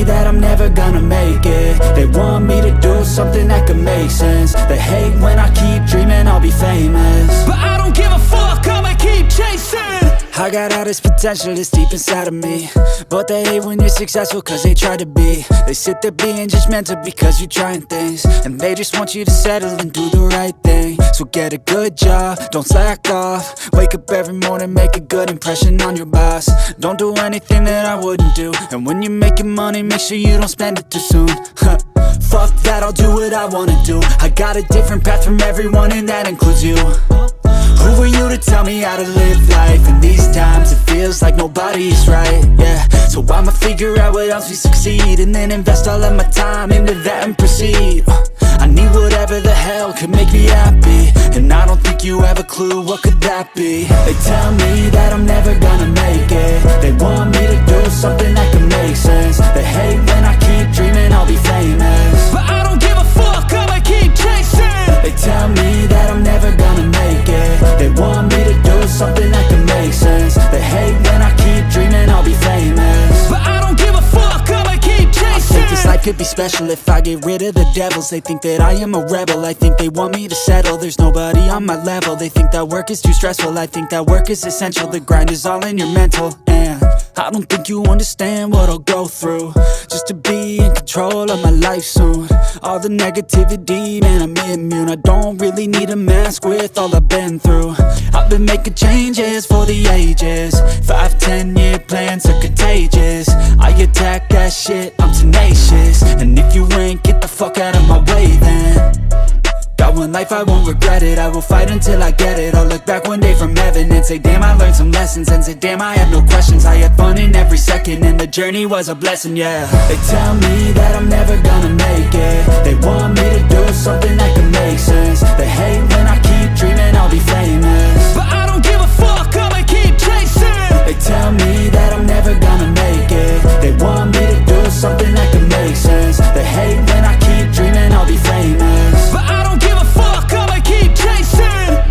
me that I'm never gonna make it. They want me to do something that could make sense. They hate when I keep dreaming I'll be famous, but I don't give a fuck, I'ma keep chasing. I got all this potential that's deep inside of me, but they hate when you're successful cause they try to be. They sit there being judgmental because you're trying things, and they just want you to settle and do the right thing. So get a good job, don't slack off. Wake up every morning, make a good impression on your boss. Don't do anything that I wouldn't do, and when you're making money, make sure you don't spend it too soon. Fuck that, I'll do what I wanna do. I got a different path from everyone, and that includes you. Who are you to tell me how to live life? In these times it feels like nobody's right, yeah. So I'ma figure out what else we succeed, and then invest all of my time into that and proceed. I need whatever the hell could make me happy, and I don't think you have a clue what could that be. They tell me that I'm never gonna make it. They want me to do something that can make sense. They hate when I keep dreaming I'll be famous, but I don't give a fuck, I'ma keep chasing. They tell me that I'm never gonna make it. They want me to do something that can make sense. They hate when I keep dreaming I'll be famous, but I don't give a fuck, I'ma keep chasing. I think this life could be special if I get rid of the devils. They think that I am a rebel, I think they want me to settle. There's nobody on my level, they think that work is too stressful. I think that work is essential, the grind is all in your mental. And I don't think you understand what I'll go through just to be in control of my life soon. All the negativity, man, I'm immune. I don't really need a mask with all I've been through. I've been making changes for the ages. 5-10 year plans are contagious. I attack that shit, I'm tenacious. And if you ain't, get the fuck out of my way then. Got one life, I won't regret it. I will fight until I get it. I'll look back one day from heaven and say damn, I learned some lessons. And say damn, I have no questions. I had fun in every second, and the journey was a blessing, yeah. They tell me that I'm never gonna make it. They want me to do something that can make sense. They hate when I keep dreaming I'll be famous, but I don't give a fuck, I'ma keep chasing. They tell me that I'm never gonna make it. They want me to do something that can make sense. They hate when I keep dreaming I'll be famous, but I don't give a fuck, I'ma keep chasing.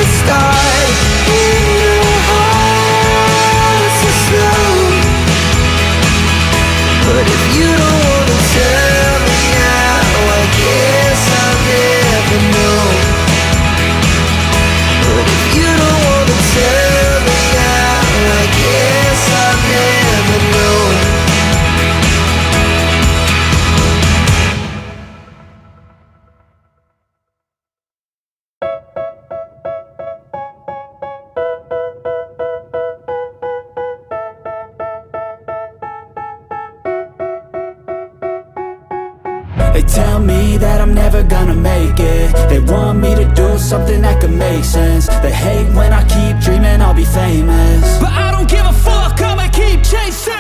the start in your heart so slow. But if you don't wanna tell me now, I guess I'll never know. But if you don't wanna tell me now, I guess I'll never know. They tell me that I'm never gonna make it. They want me to do something that could make sense. They hate when I keep dreaming I'll be famous, but I don't give a fuck, I'ma keep chasing.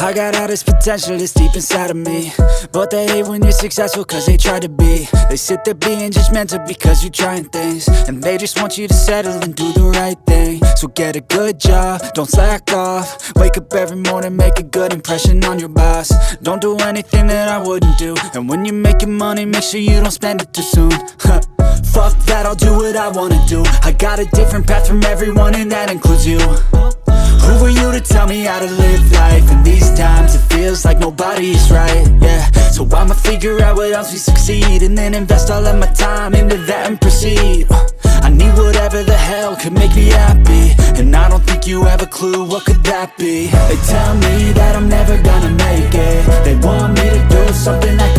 I got all this potential that's deep inside of me, but they hate when you're successful cause they try to be. They sit there being judgmental because you're trying things, and they just want you to settle and do the right thing. So get a good job, don't slack off. Wake up every morning, make a good impression on your boss. Don't do anything that I wouldn't do, and when you're making money, make sure you don't spend it too soon. Fuck that, I'll do what I wanna do. I got a different path from everyone, and that includes you. Who are you to tell me how to live life? In these times it feels like nobody is right, yeah. So I'ma figure out what else we succeed, and then invest all of my time into that and proceed. I need whatever the hell could make me happy, and I don't think you have a clue what could that be. They tell me that I'm never gonna make it. They want me to do something that